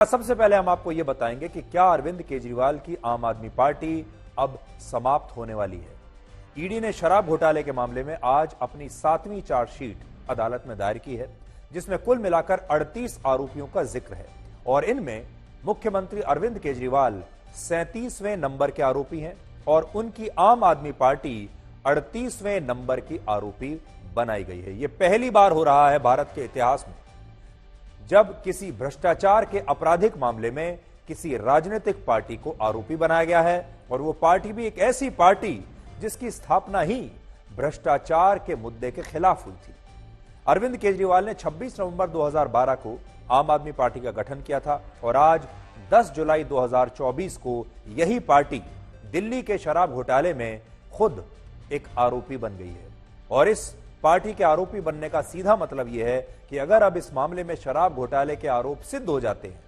सबसे पहले हम आपको यह बताएंगे कि क्या अरविंद केजरीवाल की आम आदमी पार्टी अब समाप्त होने वाली है। ईडी ने शराब घोटाले के मामले में आज अपनी 7वीं चार्जशीट अदालत में दायर की है, जिसमें कुल मिलाकर 38 आरोपियों का जिक्र है और इनमें मुख्यमंत्री अरविंद केजरीवाल 37वें नंबर के आरोपी हैं और उनकी आम आदमी पार्टी 38वें नंबर की आरोपी बनाई गई है। यह पहली बार हो रहा है भारत के इतिहास में जब किसी भ्रष्टाचार के आपराधिक मामले में किसी राजनीतिक पार्टी को आरोपी बनाया गया है, और वो पार्टी भी एक ऐसी पार्टी जिसकी स्थापना ही भ्रष्टाचार के मुद्दे के खिलाफ हुई थी। अरविंद केजरीवाल ने 26 नवंबर 2012 को आम आदमी पार्टी का गठन किया था और आज 10 जुलाई 2024 को यही पार्टी दिल्ली के शराब घोटाले में खुद एक आरोपी बन गई है। और इस पार्टी के आरोपी बनने का सीधा मतलब यह है कि अगर अब इस मामले में शराब घोटाले के आरोप सिद्ध हो जाते हैं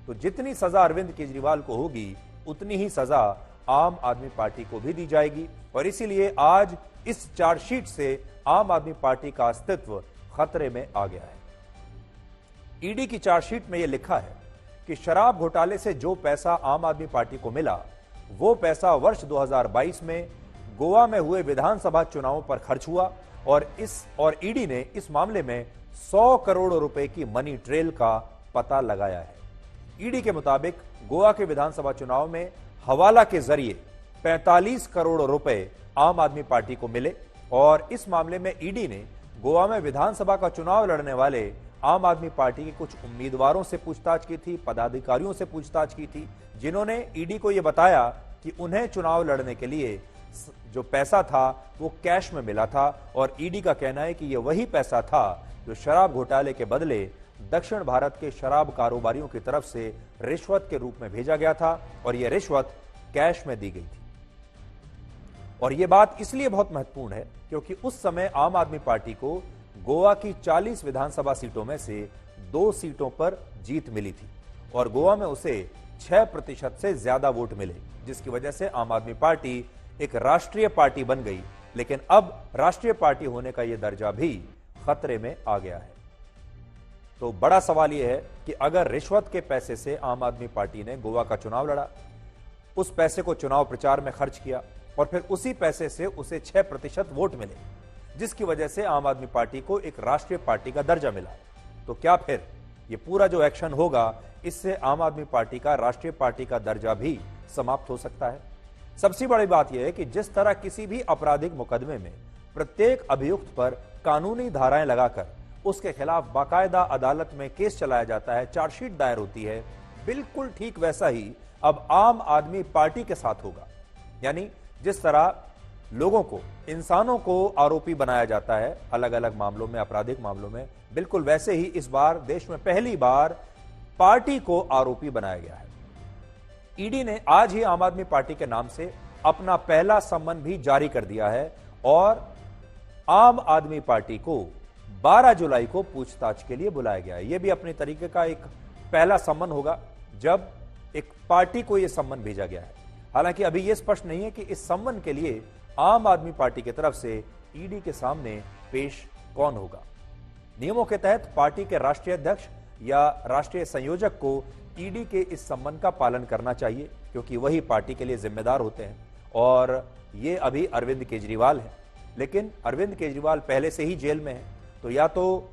तो जितनी सजा अरविंद केजरीवाल को होगी उतनी ही सजा आम आदमी पार्टी को भी दी जाएगी। और इसीलिए आज इस चार्जशीट से आम आदमी पार्टी का अस्तित्व खतरे में आ गया है। ईडी की चार्जशीट में यह लिखा है कि शराब घोटाले से जो पैसा आम आदमी पार्टी को मिला वो पैसा वर्ष 2022 में गोवा में हुए विधानसभा चुनावों पर खर्च हुआ और ईडी ने इस मामले में 100 करोड़ रुपए की मनी ट्रेल का पता लगाया है। ईडी के मुताबिक गोवा के विधानसभा चुनाव में हवाला के जरिए 45 करोड़ रुपए आम आदमी पार्टी को मिले और इस मामले में ईडी ने गोवा में विधानसभा का चुनाव लड़ने वाले आम आदमी पार्टी के कुछ उम्मीदवारों से पूछताछ की थी, पदाधिकारियों से पूछताछ की थी, जिन्होंने ईडी को यह बताया कि उन्हें चुनाव लड़ने के लिए जो पैसा था वो कैश में मिला था। और ईडी का कहना है कि यह वही पैसा था जो शराब घोटाले के बदले दक्षिण भारत के शराब कारोबारियों की तरफ से रिश्वत के रूप में भेजा गया था और यह रिश्वत कैश में दी गई थी। और यह बात इसलिए बहुत महत्वपूर्ण है क्योंकि उस समय आम आदमी पार्टी को गोवा की 40 विधानसभा सीटों में से 2 सीटों पर जीत मिली थी और गोवा में उसे 6% से ज्यादा वोट मिले, जिसकी वजह से आम आदमी पार्टी एक राष्ट्रीय पार्टी बन गई। लेकिन अब राष्ट्रीय पार्टी होने का यह दर्जा भी खतरे में आ गया है। तो बड़ा सवाल यह है कि अगर रिश्वत के पैसे से आम आदमी पार्टी ने गोवा का चुनाव लड़ा, उस पैसे को चुनाव प्रचार में खर्च किया और फिर उसी पैसे से उसे 6% वोट मिले, जिसकी वजह से आम आदमी पार्टी को एक राष्ट्रीय पार्टी का दर्जा मिला, तो क्या फिर यह पूरा जो एक्शन होगा इससे आम आदमी पार्टी का राष्ट्रीय पार्टी का दर्जा भी समाप्त हो सकता है। सबसे बड़ी बात यह है कि जिस तरह किसी भी आपराधिक मुकदमे में प्रत्येक अभियुक्त पर कानूनी धाराएं लगाकर उसके खिलाफ बाकायदा अदालत में केस चलाया जाता है, चार्जशीट दायर होती है, बिल्कुल ठीक वैसा ही अब आम आदमी पार्टी के साथ होगा। यानी जिस तरह लोगों को, इंसानों को आरोपी बनाया जाता है अलग अलग मामलों में, आपराधिक मामलों में, बिल्कुल वैसे ही इस बार देश में पहली बार पार्टी को आरोपी बनाया गया है। ईडी ने आज ही आम आदमी पार्टी के नाम से अपना पहला सम्मन भी जारी कर दिया है और आम आदमी पार्टी को 12 जुलाई को पूछताछ के लिए बुलाया गया है। यह भी अपने तरीके का एक पहला सम्मन होगा जब एक पार्टी को यह सम्मन भेजा गया है। हालांकि अभी यह स्पष्ट नहीं है कि इस सम्मन के लिए आम आदमी पार्टी की तरफ से ईडी के सामने पेश कौन होगा। नियमों के तहत पार्टी के राष्ट्रीय अध्यक्ष या राष्ट्रीय संयोजक को ईडी के इस सम्मन का पालन करना चाहिए क्योंकि वही पार्टी के लिए जिम्मेदार होते हैं और ये अभी अरविंद केजरीवाल है। लेकिन अरविंद केजरीवाल पहले से ही जेल में है, तो या तो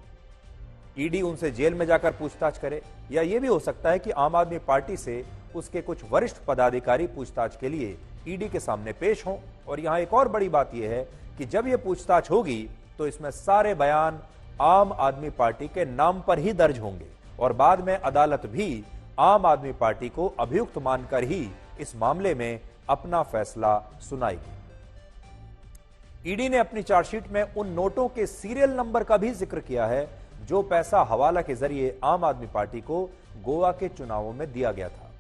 ईडी उनसे जेल में जाकर पूछताछ करे या यह भी हो सकता है कि आम आदमी पार्टी से उसके कुछ वरिष्ठ पदाधिकारी पूछताछ के लिए ईडी के सामने पेश हों। और यहां एक और बड़ी बात यह है कि जब यह पूछताछ होगी तो इसमें सारे बयान आम आदमी पार्टी के नाम पर ही दर्ज होंगे और बाद में अदालत भी आम आदमी पार्टी को अभियुक्त मानकर ही इस मामले में अपना फैसला सुनाएगी। ईडी ने अपनी चार्जशीट में उन नोटों के सीरियल नंबर का भी जिक्र किया है जो पैसा हवाला के जरिए आम आदमी पार्टी को गोवा के चुनावों में दिया गया था।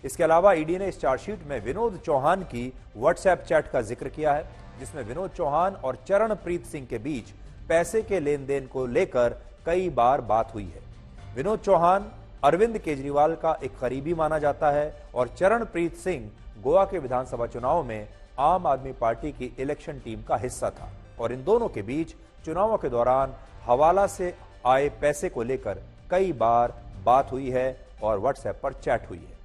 इसके अलावा ईडी ने इस चार्जशीट में विनोद चौहान की व्हाट्सएप चैट का जिक्र किया है जिसमें विनोद चौहान और चरणप्रीत सिंह के बीच पैसे के लेन देन को लेकर कई बार बात हुई है। विनोद चौहान अरविंद केजरीवाल का एक करीबी माना जाता है और चरणप्रीत सिंह गोवा के विधानसभा चुनाव में आम आदमी पार्टी की इलेक्शन टीम का हिस्सा था और इन दोनों के बीच चुनावों के दौरान हवाला से आए पैसे को लेकर कई बार बात हुई है और व्हाट्सएप पर चैट हुई है।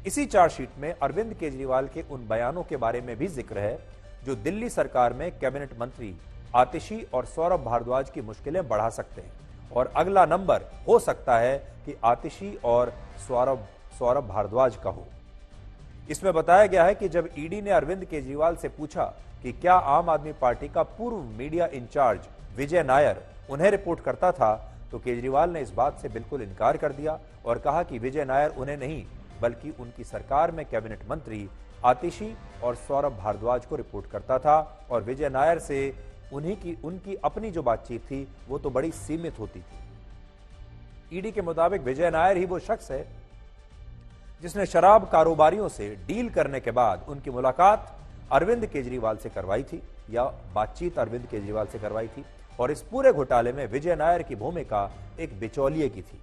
इसी चार्जशीट में अरविंद केजरीवाल के उन बयानों के बारे में भी जिक्र है जो दिल्ली सरकार में कैबिनेट मंत्री आतिशी और सौरभ भारद्वाज की मुश्किलें बढ़ा सकते हैं, और अगला नंबर हो सकता है कि आतिशी और सौरभ भारद्वाज का हो। इसमें बताया गया है कि जब ईडी ने अरविंद केजरीवाल से पूछा कि क्या आम आदमी पार्टी का पूर्व मीडिया इंचार्ज विजय नायर उन्हें रिपोर्ट करता था, तो केजरीवाल ने इस बात से बिल्कुल इनकार कर दिया और कहा कि विजय नायर उन्हें नहीं बल्कि उनकी सरकार में कैबिनेट मंत्री आतिशी और सौरभ भारद्वाज को रिपोर्ट करता था, और विजय नायर से उनकी अपनी जो बातचीत थी वो तो बड़ी सीमित होती थी। ईडी के मुताबिक विजय नायर ही वो शख्स है जिसने शराब कारोबारियों से डील करने के बाद उनकी मुलाकात अरविंद केजरीवाल से करवाई थी, या बातचीत अरविंद केजरीवाल से करवाई थी, और इस पूरे घोटाले में विजय नायर की भूमिका एक बिचौलिए की थी।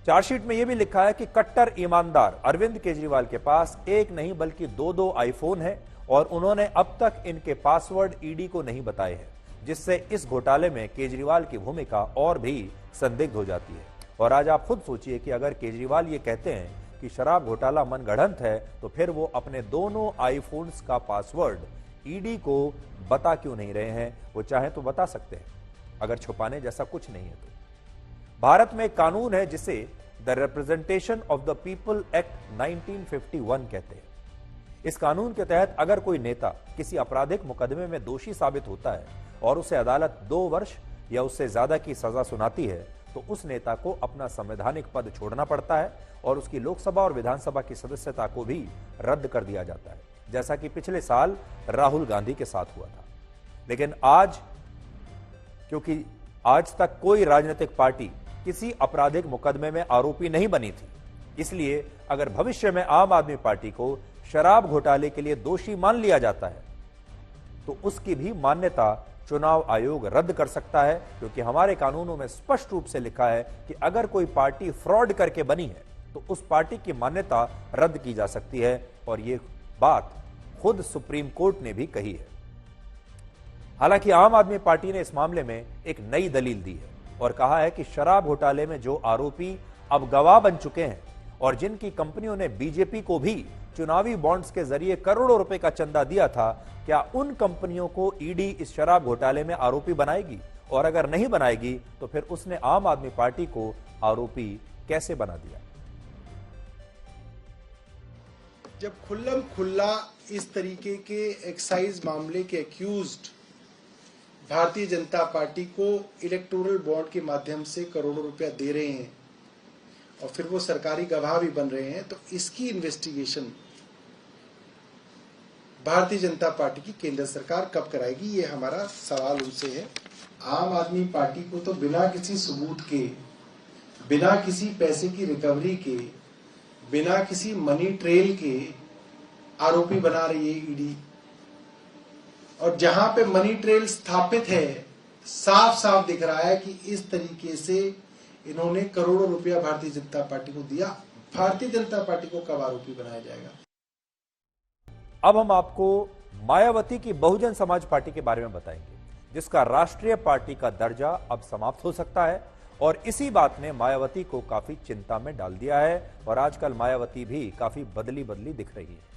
चार्जशीट में यह भी लिखा है कि कट्टर ईमानदार अरविंद केजरीवाल के पास एक नहीं बल्कि दो आईफोन है, और उन्होंने अब तक इनके पासवर्ड ईडी को नहीं बताए हैं, जिससे इस घोटाले में केजरीवाल की भूमिका और भी संदिग्ध हो जाती है। और आज आप खुद सोचिए कि अगर केजरीवाल ये कहते हैं कि शराब घोटाला मनगढ़ंत है, तो फिर वो अपने दोनों आईफोन्स का पासवर्ड ईडी को बता क्यों नहीं रहे हैं? वो चाहे तो बता सकते हैं, अगर छुपाने जैसा कुछ नहीं है तो। भारत में एक कानून है जिसे the representation of the people act 1951 कहते हैं। इस कानून के तहत अगर कोई नेता किसी आपराधिक मुकदमे में दोषी साबित होता है और उसे अदालत 2 वर्ष या उससे ज्यादा की सजा सुनाती है, तो उस नेता को अपना संवैधानिक पद छोड़ना पड़ता है और उसकी लोकसभा और विधानसभा की सदस्यता को भी रद्द कर दिया जाता है, जैसा कि पिछले साल राहुल गांधी के साथ हुआ था। लेकिन आज, क्योंकि आज तक कोई राजनीतिक पार्टी किसी आपराधिक मुकदमे में आरोपी नहीं बनी थी, इसलिए अगर भविष्य में आम आदमी पार्टी को शराब घोटाले के लिए दोषी मान लिया जाता है तो उसकी भी मान्यता चुनाव आयोग रद्द कर सकता है, क्योंकि हमारे कानूनों में स्पष्ट रूप से लिखा है कि अगर कोई पार्टी फ्रॉड करके बनी है तो उस पार्टी की मान्यता रद्द की जा सकती है, और यह बात खुद सुप्रीम कोर्ट ने भी कही है। हालांकि आम आदमी पार्टी ने इस मामले में एक नई दलील दी है और कहा है कि शराब घोटाले में जो आरोपी अब गवाह बन चुके हैं और जिनकी कंपनियों ने बीजेपी को भी चुनावी बॉन्ड्स के जरिए करोड़ों रुपए का चंदा दिया था, क्या उन कंपनियों को ईडी इस शराब घोटाले में आरोपी बनाएगी? और अगर नहीं बनाएगी तो फिर उसने आम आदमी पार्टी को आरोपी कैसे बना दिया? जब खुल्लम खुल्ला इस तरीके के एक्साइज मामले के एक्यूज्ड भारतीय जनता पार्टी को इलेक्टोरल बॉन्ड के माध्यम से करोड़ों रुपया दे रहे हैं और फिर वो सरकारी गवाह भी बन रहे हैं, तो इसकी इन्वेस्टिगेशन भारतीय जनता पार्टी की केंद्र सरकार कब कराएगी, ये हमारा सवाल उनसे है। आम आदमी पार्टी को तो बिना किसी सबूत के, बिना किसी पैसे की रिकवरी के, बिना किसी मनी ट्रेल के आरोपी बना रही है ईडी। और जहां पे मनी ट्रेल स्थापित है, साफ साफ दिख रहा है कि इस तरीके से इन्होंने करोड़ों रुपया भारतीय जनता पार्टी को दिया। भारतीय जनता पार्टी को कब आरोपी बनाया जाएगा? अब हम आपको मायावती की बहुजन समाज पार्टी के बारे में बताएंगे, जिसका राष्ट्रीय पार्टी का दर्जा अब समाप्त हो सकता है, और इसी बात ने मायावती को काफी चिंता में डाल दिया है। और आजकल मायावती भी काफी बदली दिख रही है।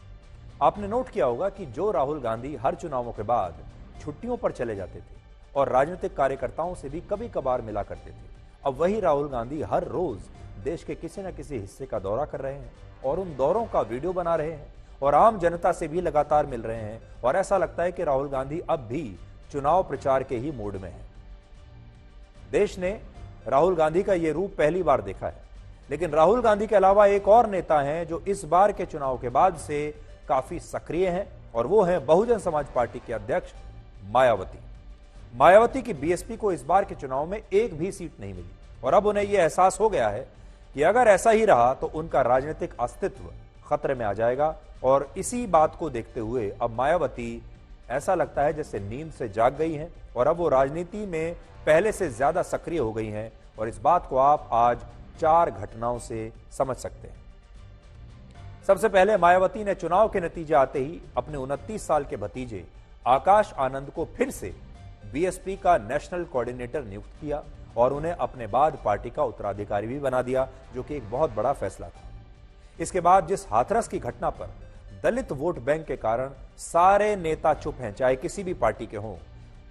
आपने नोट किया होगा कि जो राहुल गांधी हर चुनावों के बाद छुट्टियों पर चले जाते थे और राजनीतिक कार्यकर्ताओं से भी कभी कभार मिला करते थे, अब वही राहुल गांधी हर रोज देश के किसी न किसी हिस्से का दौरा कर रहे हैं और उन दौरों का वीडियो बना रहे हैं और आम जनता से भी लगातार मिल रहे हैं। और ऐसा लगता है कि राहुल गांधी अब भी चुनाव प्रचार के ही मूड में है। देश ने राहुल गांधी का यह रूप पहली बार देखा है, लेकिन राहुल गांधी के अलावा एक और नेता हैं जो इस बार के चुनाव के बाद से काफी सक्रिय हैं, और वो हैं बहुजन समाज पार्टी के अध्यक्ष मायावती। मायावती की बीएसपी को इस बार के चुनाव में एक भी सीट नहीं मिली, और अब उन्हें यह एहसास हो गया है कि अगर ऐसा ही रहा तो उनका राजनीतिक अस्तित्व खतरे में आ जाएगा। और इसी बात को देखते हुए अब मायावती ऐसा लगता है जैसे नींद से जाग गई हैं और अब वो राजनीति में पहले से ज्यादा सक्रिय हो गई हैं। और इस बात को आप आज 4 घटनाओं से समझ सकते हैं। सबसे पहले मायावती ने चुनाव के नतीजे आते ही अपने 29 साल के भतीजे आकाश आनंद को फिर से बीएसपी का नेशनल कोऑर्डिनेटर नियुक्त किया और उन्हें अपने बाद पार्टी का उत्तराधिकारी भी बना दिया, जो कि एक बहुत बड़ा फैसला था। इसके बाद जिस हाथरस की घटना पर दलित वोट बैंक के कारण सारे नेता चुप हैं, चाहे किसी भी पार्टी के हों,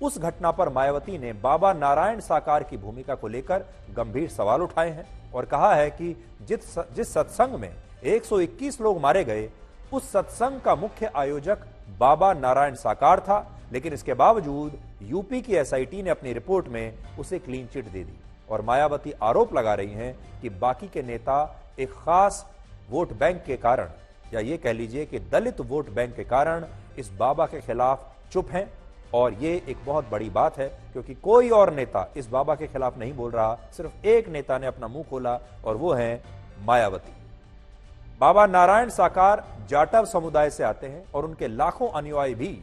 उस घटना पर मायावती ने बाबा नारायण साकार की भूमिका को लेकर गंभीर सवाल उठाए हैं और कहा है कि जिस सत्संग में 121 लोग मारे गए, उस सत्संग का मुख्य आयोजक बाबा नारायण साकार था, लेकिन इसके बावजूद यूपी की एसआईटी ने अपनी रिपोर्ट में उसे क्लीन चिट दे दी। और मायावती आरोप लगा रही हैं कि बाकी के नेता एक खास वोट बैंक के कारण, या ये कह लीजिए कि दलित वोट बैंक के कारण इस बाबा के खिलाफ चुप हैं। और ये एक बहुत बड़ी बात है, क्योंकि कोई और नेता इस बाबा के खिलाफ नहीं बोल रहा, सिर्फ एक नेता ने अपना मुंह खोला और वो है मायावती। बाबा नारायण साकार जाटव समुदाय से आते हैं और उनके लाखों अनुयायी भी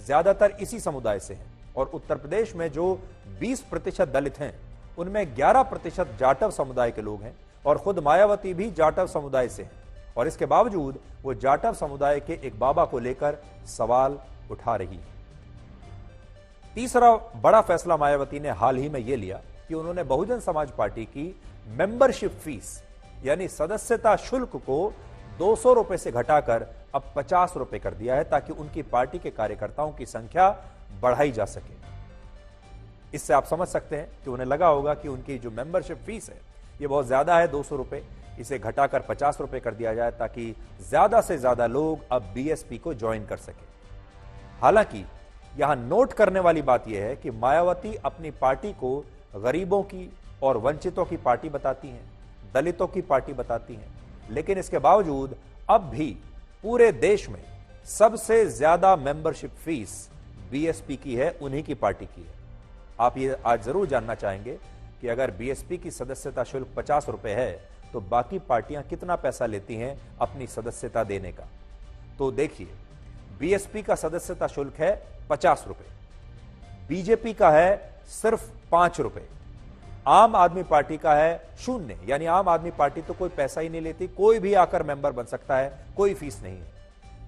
ज्यादातर इसी समुदाय से हैं। और उत्तर प्रदेश में जो 20% दलित हैं, उनमें 11% जाटव समुदाय के लोग हैं और खुद मायावती भी जाटव समुदाय से हैं। और इसके बावजूद वो जाटव समुदाय के एक बाबा को लेकर सवाल उठा रही है। तीसरा बड़ा फैसला मायावती ने हाल ही में यह लिया कि उन्होंने बहुजन समाज पार्टी की मेंबरशिप फीस यानी सदस्यता शुल्क को 200 रुपए से घटाकर अब 50 रुपए कर दिया है, ताकि उनकी पार्टी के कार्यकर्ताओं की संख्या बढ़ाई जा सके। इससे आप समझ सकते हैं कि उन्हें लगा होगा कि उनकी जो मेंबरशिप फीस है ये बहुत ज्यादा है, 200 रुपए, इसे घटाकर 50 रुपए कर दिया जाए ताकि ज्यादा से ज्यादा लोग अब बीएसपी को ज्वाइन कर सके। हालांकि यहां नोट करने वाली बात यह है कि मायावती अपनी पार्टी को गरीबों की और वंचितों की पार्टी बताती हैं, दलितों की पार्टी बताती हैं, लेकिन इसके बावजूद अब भी पूरे देश में सबसे ज्यादा मेंबरशिप फीस बीएसपी की है, उन्हीं की पार्टी की है। आप ये आज जरूर जानना चाहेंगे कि अगर बीएसपी की सदस्यता शुल्क 50 रुपए है तो बाकी पार्टियां कितना पैसा लेती हैं अपनी सदस्यता देने का। तो देखिए, बीएसपी का सदस्यता शुल्क है 50 रुपए, बीजेपी का है सिर्फ 5 रुपए, आम आदमी पार्टी का है 0, यानी आम आदमी पार्टी तो कोई पैसा ही नहीं लेती, कोई भी आकर मेंबर बन सकता है, कोई फीस नहीं है।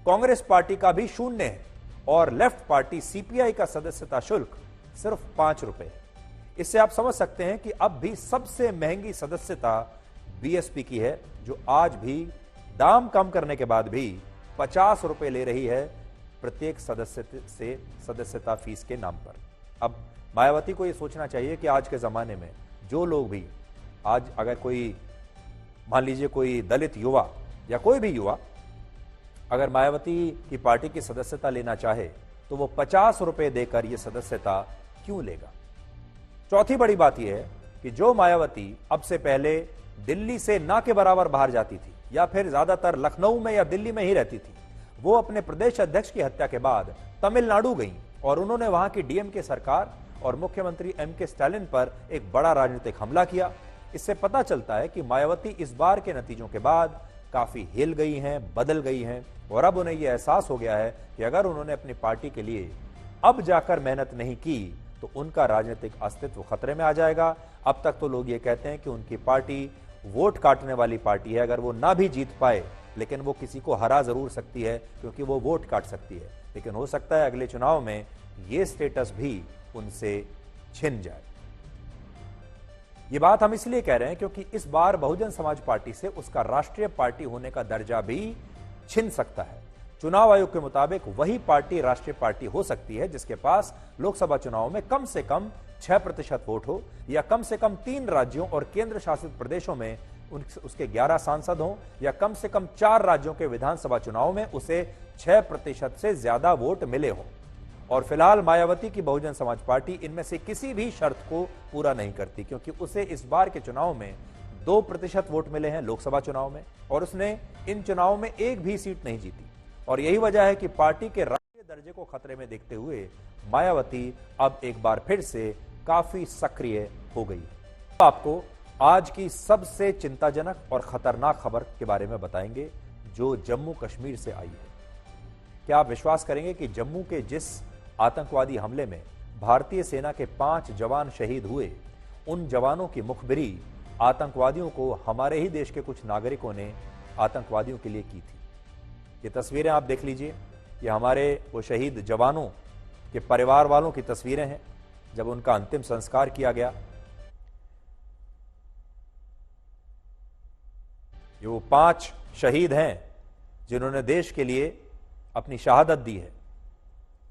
कांग्रेस पार्टी का भी 0 है और लेफ्ट पार्टी सीपीआई का सदस्यता शुल्क सिर्फ 5 रुपए है। इससे आप समझ सकते हैं कि अब भी सबसे महंगी सदस्यता बीएसपी की है, जो आज भी दाम कम करने के बाद भी 50 रुपए ले रही है प्रत्येक सदस्य से सदस्यता फीस के नाम पर। अब मायावती को यह सोचना चाहिए कि आज के जमाने में जो लोग भी आज अगर कोई मान लीजिए कोई दलित युवा या कोई भी युवा अगर मायावती की पार्टी की सदस्यता लेना चाहे तो वो 50 रुपए देकर यह सदस्यता क्यों लेगा। चौथी बड़ी बात यह है कि जो मायावती अब से पहले दिल्ली से ना के बराबर बाहर जाती थी या फिर ज्यादातर लखनऊ में या दिल्ली में ही रहती थी, वो अपने प्रदेश अध्यक्ष की हत्या के बाद तमिलनाडु गई और उन्होंने वहां की डीएमके सरकार और मुख्यमंत्री एमके स्टालिन पर एक बड़ा राजनीतिक हमला किया। इससे पता चलता है कि मायावती इस बार के नतीजों के बाद काफी हिल गई हैं, बदल गई हैं और अब उन्हें यह एहसास हो गया है कि अगर उन्होंने अपनी पार्टी के लिए अब जाकर मेहनत नहीं की तो उनका राजनीतिक अस्तित्व खतरे में आ जाएगा। अब तक तो लोग ये कहते हैं कि उनकी पार्टी वोट काटने वाली पार्टी है, अगर वो ना भी जीत पाए लेकिन वो किसी को हरा जरूर सकती है क्योंकि वो वोट काट सकती है, लेकिन हो सकता है अगले चुनाव में ये स्टेटस भी उनसे छिन जाए। ये बात हम इसलिए कह रहे हैं क्योंकि इस बार बहुजन समाज पार्टी से उसका राष्ट्रीय पार्टी होने का दर्जा भी छिन सकता है। चुनाव आयोग के मुताबिक वही पार्टी राष्ट्रीय पार्टी हो सकती है जिसके पास लोकसभा चुनाव में कम से कम 6% वोट हो या कम से कम 3 राज्यों और केंद्र शासित प्रदेशों में उसके 11 सांसद हों या कम से कम 4 राज्यों के विधानसभा चुनाव में उसे 6% से ज्यादा वोट मिले हों। और फिलहाल मायावती की बहुजन समाज पार्टी इनमें से किसी भी शर्त को पूरा नहीं करती क्योंकि उसे इस बार के चुनाव में 2% वोट मिले हैं लोकसभा चुनाव में और उसने इन चुनावों में एक भी सीट नहीं जीती। और यही वजह है कि पार्टी के राष्ट्रीय दर्जे को खतरे में देखते हुए मायावती अब एक बार फिर से काफी सक्रिय हो गई है। आपको आज की सबसे चिंताजनक और खतरनाक खबर के बारे में बताएंगे जो जम्मू कश्मीर से आई है। क्या आप विश्वास करेंगे कि जम्मू के जिस आतंकवादी हमले में भारतीय सेना के 5 जवान शहीद हुए, उन जवानों की मुखबिरी आतंकवादियों को हमारे ही देश के कुछ नागरिकों ने आतंकवादियों के लिए की थी। ये तस्वीरें आप देख लीजिए, ये हमारे वो शहीद जवानों के परिवार वालों की तस्वीरें हैं जब उनका अंतिम संस्कार किया गया। ये वो 5 शहीद हैं जिन्होंने देश के लिए अपनी शहादत दी है।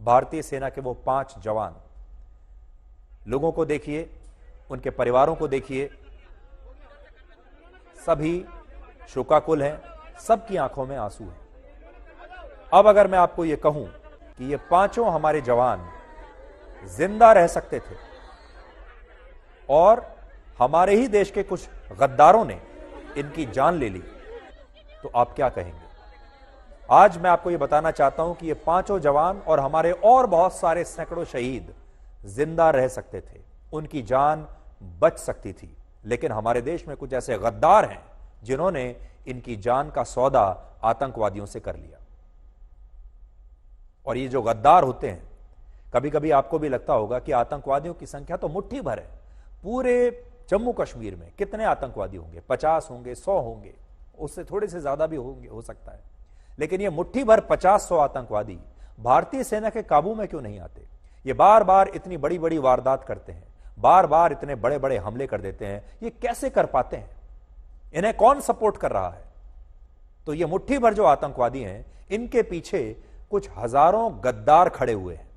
भारतीय सेना के वो 5 जवान, लोगों को देखिए, उनके परिवारों को देखिए, सभी शोकाकुल हैं, सबकी आंखों में आंसू हैं। अब अगर मैं आपको ये कहूं कि ये 5 हमारे जवान जिंदा रह सकते थे और हमारे ही देश के कुछ गद्दारों ने इनकी जान ले ली, तो आप क्या कहेंगे? आज मैं आपको यह बताना चाहता हूं कि ये 5 जवान और हमारे और बहुत सारे सैकड़ों शहीद जिंदा रह सकते थे, उनकी जान बच सकती थी, लेकिन हमारे देश में कुछ ऐसे गद्दार हैं जिन्होंने इनकी जान का सौदा आतंकवादियों से कर लिया। और ये जो गद्दार होते हैं, कभी कभी आपको भी लगता होगा कि आतंकवादियों की संख्या तो मुट्ठी भर है। पूरे जम्मू कश्मीर में कितने आतंकवादी होंगे? 50 होंगे, 100 होंगे, उससे थोड़े से ज्यादा भी होंगे, हो सकता है। लेकिन ये मुट्ठी भर 50-100 आतंकवादी भारतीय सेना के काबू में क्यों नहीं आते? ये बार बार इतनी बड़ी बड़ी वारदात करते हैं, बार बार इतने बड़े बड़े हमले कर देते हैं, ये कैसे कर पाते हैं? इन्हें कौन सपोर्ट कर रहा है? तो ये मुट्ठी भर जो आतंकवादी हैं, इनके पीछे कुछ हजारों गद्दार खड़े हुए हैं।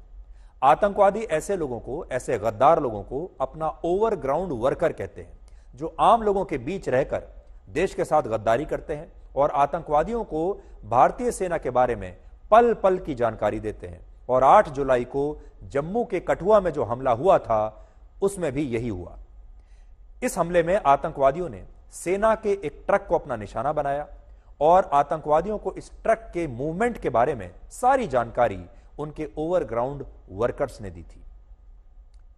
आतंकवादी ऐसे लोगों को, ऐसे गद्दार लोगों को अपना ओवरग्राउंड वर्कर कहते हैं, जो आम लोगों के बीच रहकर देश के साथ गद्दारी करते हैं और आतंकवादियों को भारतीय सेना के बारे में पल पल की जानकारी देते हैं। और 8 जुलाई को जम्मू के कठुआ में जो हमला हुआ था, उसमें भी यही हुआ। इस हमले में आतंकवादियों ने सेना के एक ट्रक को अपना निशाना बनाया और आतंकवादियों को इस ट्रक के मूवमेंट के बारे में सारी जानकारी उनके ओवरग्राउंड वर्कर्स ने दी थी।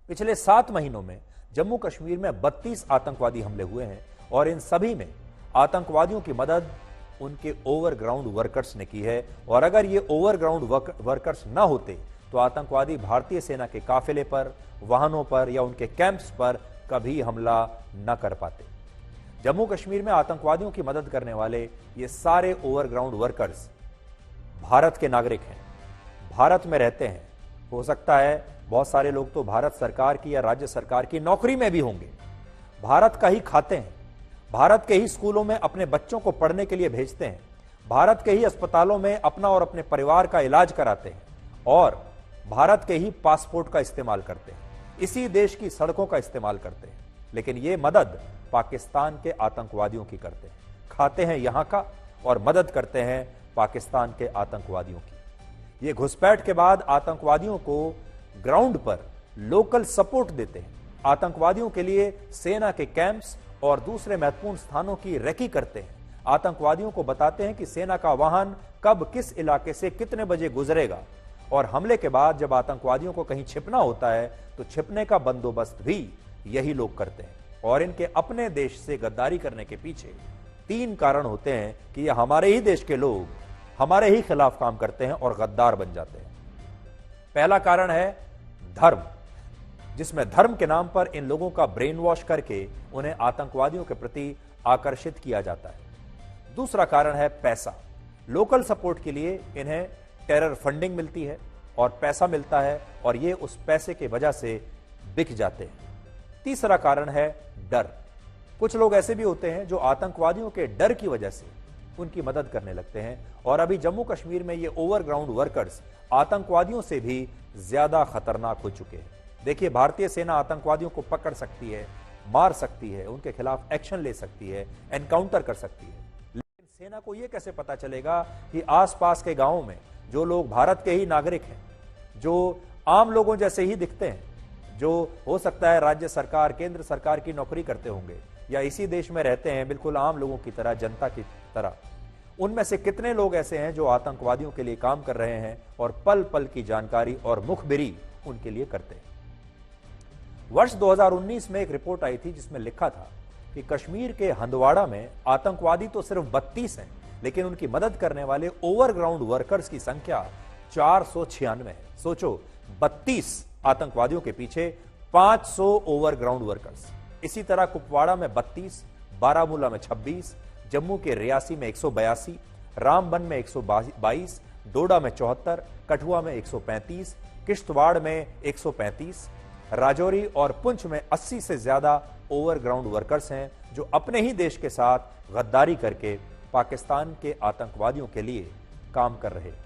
पिछले 7 महीनों में जम्मू कश्मीर में 32 आतंकवादी हमले हुए हैं और इन सभी में आतंकवादियों की मदद उनके ओवरग्राउंड वर्कर्स ने की है। और अगर ये ओवरग्राउंड वर्कर्स ना होते तो आतंकवादी भारतीय सेना के काफिले पर, वाहनों पर या उनके कैंप्स पर कभी हमला न कर पाते। जम्मू कश्मीर में आतंकवादियों की मदद करने वाले ये सारे ओवरग्राउंड वर्कर्स भारत के नागरिक हैं, भारत में रहते हैं। हो सकता है बहुत सारे लोग तो भारत सरकार की या राज्य सरकार की नौकरी में भी होंगे, भारत का ही खाते हैं, भारत के ही स्कूलों में अपने बच्चों को पढ़ने के लिए भेजते हैं, भारत के ही अस्पतालों में अपना और अपने परिवार का इलाज कराते हैं और भारत के ही पासपोर्ट का इस्तेमाल करते हैं, इसी देश की सड़कों का इस्तेमाल करते हैं। लेकिन ये मदद पाकिस्तान के आतंकवादियों की करते हैं, खाते हैं यहां का और मदद करते हैं पाकिस्तान के आतंकवादियों की। ये घुसपैठ के बाद आतंकवादियों को ग्राउंड पर लोकल सपोर्ट देते हैं, आतंकवादियों के लिए सेना के कैंप्स और दूसरे महत्वपूर्ण स्थानों की रेकी करते हैं, आतंकवादियों को बताते हैं कि सेना का वाहन कब किस इलाके से कितने बजे गुजरेगा और हमले के बाद जब आतंकवादियों को कहीं छिपना होता है तो छिपने का बंदोबस्त भी यही लोग करते हैं। और इनके अपने देश से गद्दारी करने के पीछे 3 कारण होते हैं कि ये हमारे ही देश के लोग हमारे ही खिलाफ काम करते हैं और गद्दार बन जाते हैं। पहला कारण है धर्म, जिसमें धर्म के नाम पर इन लोगों का ब्रेन वॉश करके उन्हें आतंकवादियों के प्रति आकर्षित किया जाता है। दूसरा कारण है पैसा, लोकल सपोर्ट के लिए इन्हें टेरर फंडिंग मिलती है और पैसा मिलता है और ये उस पैसे की वजह से बिक जाते हैं। तीसरा कारण है डर, कुछ लोग ऐसे भी होते हैं जो आतंकवादियों के डर की वजह से उनकी मदद करने लगते हैं। और अभी जम्मू कश्मीर में ये ओवरग्राउंड वर्कर्स आतंकवादियों से भी ज्यादा खतरनाक हो चुके हैं। देखिए, भारतीय सेना आतंकवादियों को पकड़ सकती है, मार सकती है, उनके खिलाफ एक्शन ले सकती है, एनकाउंटर कर सकती है, लेकिन सेना को यह कैसे पता चलेगा कि आसपास के गांवों में जो लोग भारत के ही नागरिक हैं, जो आम लोगों जैसे ही दिखते हैं, जो हो सकता है राज्य सरकार, केंद्र सरकार की नौकरी करते होंगे या इसी देश में रहते हैं बिल्कुल आम लोगों की तरह, जनता की तरह, उनमें से कितने लोग ऐसे हैं जो आतंकवादियों के लिए काम कर रहे हैं और पल पल की जानकारी और मुखबिरी उनके लिए करते हैं। वर्ष 2019 में एक रिपोर्ट आई थी जिसमें लिखा था कि कश्मीर के हंदवाड़ा में आतंकवादी तो सिर्फ 32 हैं, लेकिन उनकी मदद करने वाले ओवरग्राउंड वर्कर्स की संख्या 496 है। सोचो, 32 आतंकवादियों के पीछे 500 ओवरग्राउंड वर्कर्स। इसी तरह कुपवाड़ा में 32, बारामूला में 26, जम्मू के रियासी में 182, रामबन में 122, डोडा में 74, कठुआ में 135, किश्तवाड़ में 135, राजौरी और पुंछ में 80 से ज्यादा ओवरग्राउंड वर्कर्स हैं जो अपने ही देश के साथ गद्दारी करके पाकिस्तान के आतंकवादियों के लिए काम कर रहे हैं।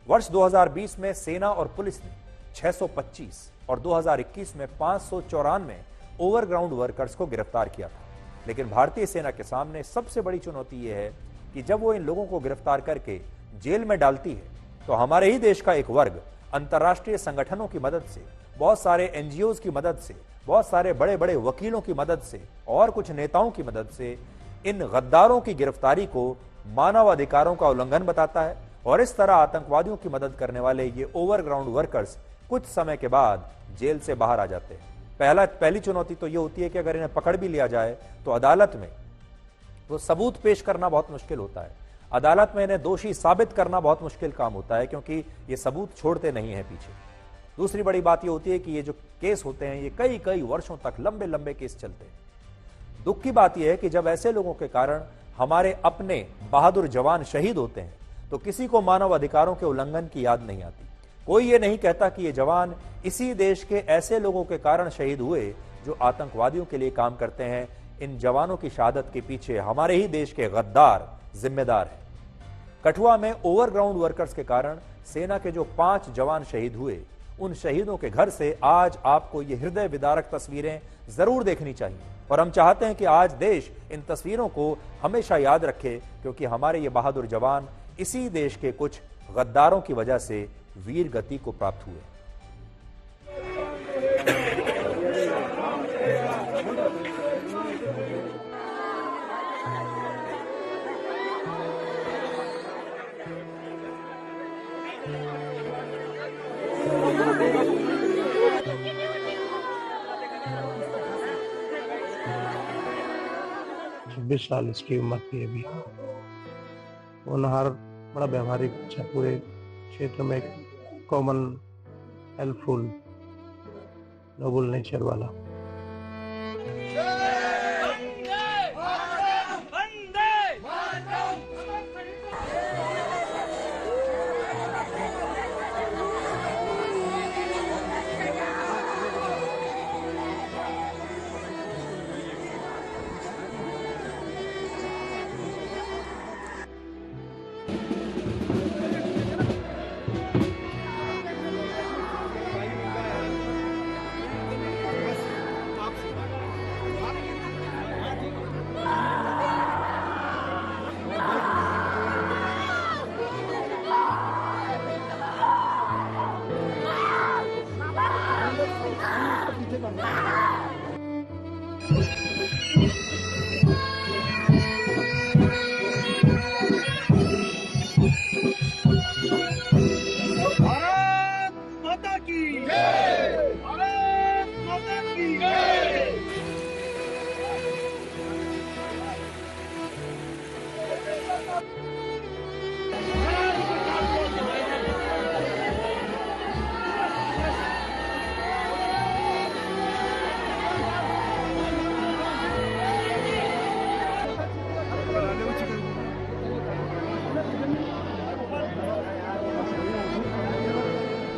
वर्ष 2020 में सेना और पुलिस ने 625 और 2021 में 594 ओवरग्राउंड वर्कर्स को गिरफ्तार किया था। लेकिन भारतीय सेना के सामने सबसे बड़ी चुनौती यह है कि जब वो इन लोगों को गिरफ्तार करके जेल में डालती है तो हमारे ही देश का एक वर्ग अंतर्राष्ट्रीय संगठनों की मदद से, बहुत सारे एनजीओज की मदद से, बहुत सारे बड़े बड़े वकीलों की मदद से और कुछ नेताओं की मदद से इन गद्दारों की गिरफ्तारी को मानवाधिकारों का उल्लंघन बताता है और इस तरह आतंकवादियों की मदद करने वाले ये ओवरग्राउंड वर्कर्स कुछ समय के बाद जेल से बाहर आ जाते हैं। पहली चुनौती तो ये होती है कि अगर इन्हें पकड़ भी लिया जाए तो अदालत में वो सबूत पेश करना बहुत मुश्किल होता है। अदालत में इन्हें दोषी साबित करना बहुत मुश्किल काम होता है क्योंकि ये सबूत छोड़ते नहीं हैं पीछे। दूसरी बड़ी बात ये होती है कि ये जो केस होते हैं ये कई कई वर्षों तक लंबे लंबे केस चलते हैं। दुख की बात यह है कि जब ऐसे लोगों के कारण हमारे अपने बहादुर जवान शहीद होते हैं तो किसी को मानव अधिकारों के उल्लंघन की याद नहीं आती। कोई ये नहीं कहता कि ये जवान इसी देश के ऐसे लोगों के कारण शहीद हुए जो आतंकवादियों के लिए काम करते हैं। इन जवानों की शहादत के पीछे हमारे ही देश के गद्दार जिम्मेदार हैं। कठुआ में ओवरग्राउंड वर्कर्स के कारण सेना के जो 5 जवान शहीद हुए, उन शहीदों के घर से आज आपको ये हृदय विदारक तस्वीरें जरूर देखनी चाहिए और हम चाहते हैं कि आज देश इन तस्वीरों को हमेशा याद रखे क्योंकि हमारे ये बहादुर जवान इसी देश के कुछ गद्दारों की वजह से वीर गति को प्राप्त हुए। 26 साल इसकी उम्र थी अभी। होनहार, बड़ा व्यवहारिक, अच्छा, पूरे क्षेत्र में कॉमन, हेल्पफुल, नोबल नेचर वाला।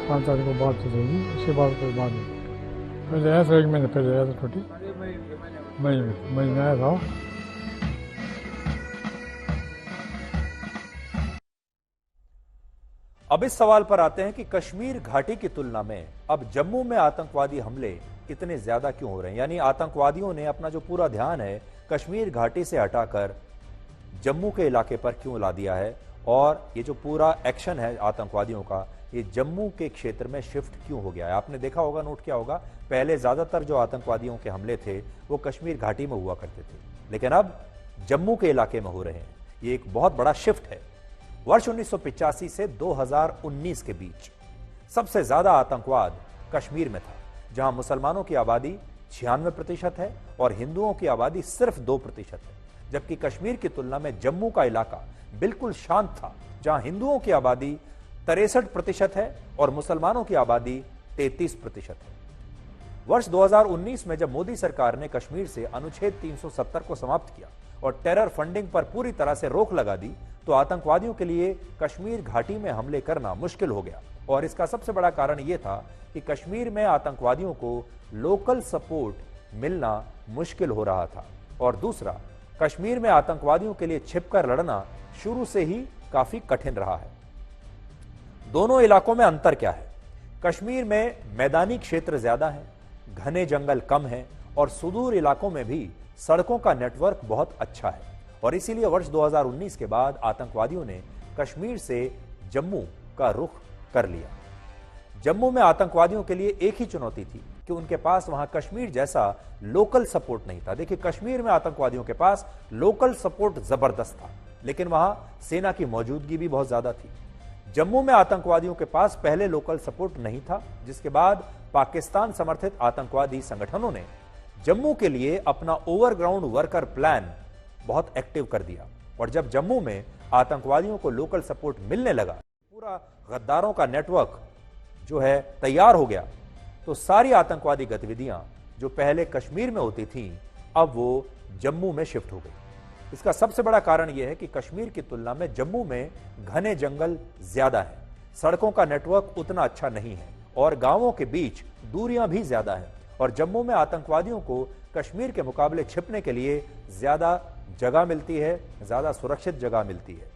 पाँच तारीख को बात हो जाएगी, उसके बाद कोई बात नहीं। पहले आया था, 1 महीने पहले आया था, छोटी मई में आया था। अब इस सवाल पर आते हैं कि कश्मीर घाटी की तुलना में अब जम्मू में आतंकवादी हमले इतने ज्यादा क्यों हो रहे हैं। यानी आतंकवादियों ने अपना जो पूरा ध्यान है कश्मीर घाटी से हटाकर जम्मू के इलाके पर क्यों ला दिया है और ये जो पूरा एक्शन है आतंकवादियों का ये जम्मू के क्षेत्र में शिफ्ट क्यों हो गया है। आपने देखा होगा, नोट किया होगा, पहले ज्यादातर जो आतंकवादियों के हमले थे वो कश्मीर घाटी में हुआ करते थे, लेकिन अब जम्मू के इलाके में हो रहे हैं। ये एक बहुत बड़ा शिफ्ट है। वर्ष 1985 से 2019 के बीच सबसे ज्यादा आतंकवाद कश्मीर में था, जहां मुसलमानों की आबादी 96% है और हिंदुओं की आबादी सिर्फ 2% है। जबकि कश्मीर की तुलना में जम्मू का इलाका बिल्कुल शांत था, जहां हिंदुओं की आबादी 63% है और मुसलमानों की आबादी 33% है। वर्ष 2019 में जब मोदी सरकार ने कश्मीर से अनुच्छेद 370 को समाप्त किया और टेरर फंडिंग पर पूरी तरह से रोक लगा दी तो आतंकवादियों के लिए कश्मीर घाटी में हमले करना मुश्किल हो गया। और इसका सबसे बड़ा कारण यह था कि कश्मीर में आतंकवादियों को लोकल सपोर्ट मिलना मुश्किल हो रहा था, और दूसरा, कश्मीर में आतंकवादियों के लिए छिपकर लड़ना शुरू से ही काफी कठिन रहा है। दोनों इलाकों में अंतर क्या है? कश्मीर में मैदानी क्षेत्र ज्यादा है, घने जंगल कम हैं और सुदूर इलाकों में भी सड़कों का नेटवर्क बहुत अच्छा है, और इसीलिए वर्ष 2019 के बाद आतंकवादियों ने कश्मीर से जम्मू का रुख कर लिया। जम्मू में आतंकवादियों के लिए एक ही चुनौती थी कि उनके पास वहां कश्मीर जैसा लोकल सपोर्ट नहीं था। देखिए, कश्मीर में आतंकवादियों के पास लोकल सपोर्ट जबरदस्त था, लेकिन वहां सेना की मौजूदगी भी बहुत ज्यादा थी। जम्मू में आतंकवादियों के पास पहले लोकल सपोर्ट नहीं था, जिसके बाद पाकिस्तान समर्थित आतंकवादी संगठनों ने जम्मू के लिए अपना ओवरग्राउंड वर्कर प्लान बहुत एक्टिव कर दिया, और जब जम्मू में आतंकवादियों को लोकल सपोर्ट मिलने लगा, पूरा गद्दारों का नेटवर्क जो है तैयार हो गया, तो सारी आतंकवादी गतिविधियां जो पहले कश्मीर में होती थीं, अब वो जम्मू में शिफ्ट हो गई। इसका सबसे बड़ा कारण यह है कि कश्मीर की तुलना में जम्मू में घने जंगल ज्यादा है, सड़कों का नेटवर्क उतना अच्छा नहीं है, और गांवों के बीच दूरियां भी ज्यादा है, और जम्मू में आतंकवादियों को कश्मीर के मुकाबले छिपने के लिए ज्यादा जगह मिलती है, ज्यादा सुरक्षित जगह मिलती है।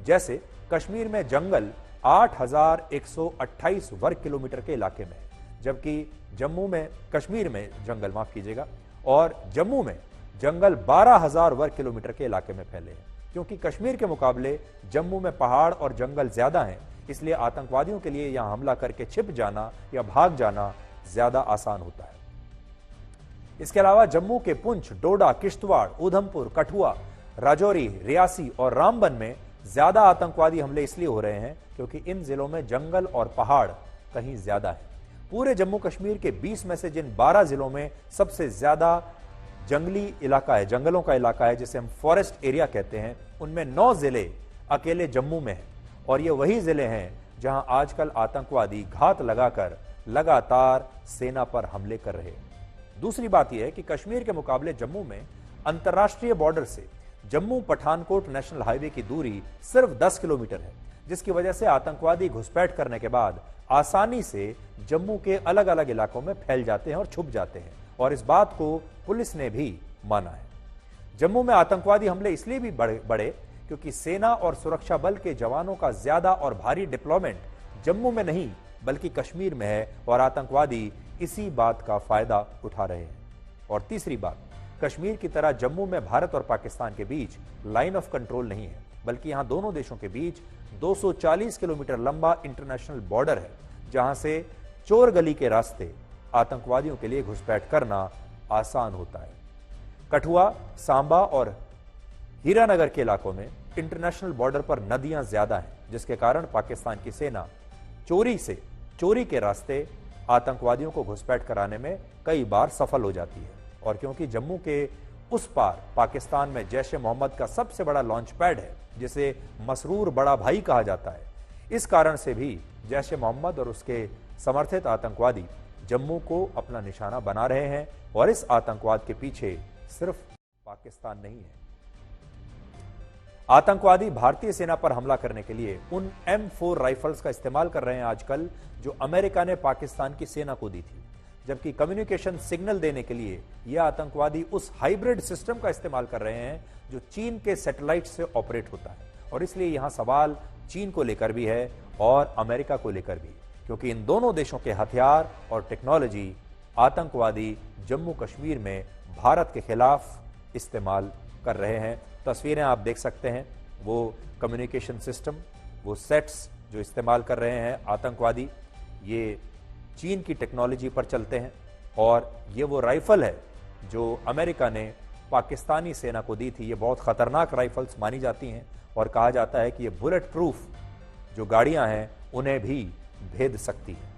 जैसे कश्मीर में जंगल 8,128 वर्ग किलोमीटर के इलाके में है, जबकि जम्मू में कश्मीर में जंगल, माफ कीजिएगा, और जम्मू में जंगल 12,000 वर्ग किलोमीटर के इलाके में फैले हैं। क्योंकि कश्मीर के मुकाबले जम्मू में पहाड़ और जंगल ज्यादा हैं, इसलिए आतंकवादियों के लिए यहां हमला करके छिप जाना या भाग जाना ज्यादा आसान होता है। इसके अलावा जम्मू के पुंछ, डोडा, किश्तवाड़, उधमपुर, कठुआ, राजौरी, रियासी और रामबन में ज्यादा आतंकवादी हमले इसलिए हो रहे हैं क्योंकि इन जिलों में जंगल और पहाड़ कहीं ज्यादा है। पूरे जम्मू कश्मीर के 20 में से जिन 12 जिलों में सबसे ज्यादा जंगली इलाका है, जंगलों का इलाका है, जिसे हम फॉरेस्ट एरिया कहते हैं, उनमें 9 जिले अकेले जम्मू में हैं, और ये वही जिले हैं जहां आजकल आतंकवादी घात लगाकर लगातार सेना पर हमले कर रहे हैं। दूसरी बात यह है कि कश्मीर के मुकाबले जम्मू में अंतर्राष्ट्रीय बॉर्डर से जम्मू पठानकोट नेशनल हाईवे की दूरी सिर्फ 10 किलोमीटर है, जिसकी वजह से आतंकवादी घुसपैठ करने के बाद आसानी से जम्मू के अलग अलग इलाकों में फैल जाते हैं और छुप जाते हैं, और इस बात को पुलिस ने भी माना है। जम्मू में आतंकवादी हमले इसलिए भी बढ़े क्योंकि सेना और सुरक्षा बल के जवानों का ज्यादा और भारी डिप्लॉयमेंट जम्मू में नहीं बल्कि कश्मीर में है, और आतंकवादी इसी बात का फायदा उठा रहे हैं। और तीसरी बात, कश्मीर की तरह जम्मू में भारत और पाकिस्तान के बीच लाइन ऑफ कंट्रोल नहीं है, बल्कि यहां दोनों देशों के बीच 240 किलोमीटर लंबा इंटरनेशनल बॉर्डर है, जहां से चोर गली के रास्ते आतंकवादियों के लिए घुसपैठ करना आसान होता है। कठुआ, सांबा और हीरानगर के इलाकों में इंटरनेशनल बॉर्डर पर नदियां ज्यादा हैं, जिसके कारण पाकिस्तान की सेना चोरी के रास्ते आतंकवादियों को घुसपैठ कराने में कई बार सफल हो जाती है। और क्योंकि जम्मू के उस पार पाकिस्तान में जैश ए मोहम्मद का सबसे बड़ा लॉन्च पैड है, जिसे मसरूर बड़ा भाई कहा जाता है, इस कारण से भी जैश ए मोहम्मद और उसके समर्थित आतंकवादी जम्मू को अपना निशाना बना रहे हैं, और इस आतंकवाद के पीछे सिर्फ पाकिस्तान नहीं है। आतंकवादी भारतीय सेना पर हमला करने के लिए उन M4 राइफल्स का इस्तेमाल कर रहे हैं आजकल, जो अमेरिका ने पाकिस्तान की सेना को दी थी, जबकि कम्युनिकेशन सिग्नल देने के लिए यह आतंकवादी उस हाइब्रिड सिस्टम का इस्तेमाल कर रहे हैं जो चीन के सैटेलाइट से ऑपरेट होता है। और इसलिए यहां सवाल चीन को लेकर भी है और अमेरिका को लेकर भी, क्योंकि इन दोनों देशों के हथियार और टेक्नोलॉजी आतंकवादी जम्मू कश्मीर में भारत के खिलाफ इस्तेमाल कर रहे हैं। तस्वीरें आप देख सकते हैं, वो कम्युनिकेशन सिस्टम, वो सेट्स जो इस्तेमाल कर रहे हैं आतंकवादी, ये चीन की टेक्नोलॉजी पर चलते हैं, और ये वो राइफल है जो अमेरिका ने पाकिस्तानी सेना को दी थी। ये बहुत खतरनाक राइफल्स मानी जाती हैं, और कहा जाता है कि ये बुलेट प्रूफ जो गाड़ियां हैं उन्हें भी भेद सकती है।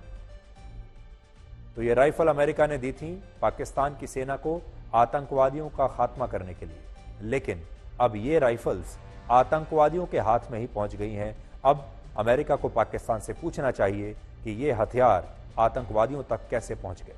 तो ये राइफल अमेरिका ने दी थी पाकिस्तान की सेना को आतंकवादियों का खात्मा करने के लिए, लेकिन अब ये राइफल्स आतंकवादियों के हाथ में ही पहुंच गई हैं। अब अमेरिका को पाकिस्तान से पूछना चाहिए कि ये हथियार आतंकवादियों तक कैसे पहुंच गए।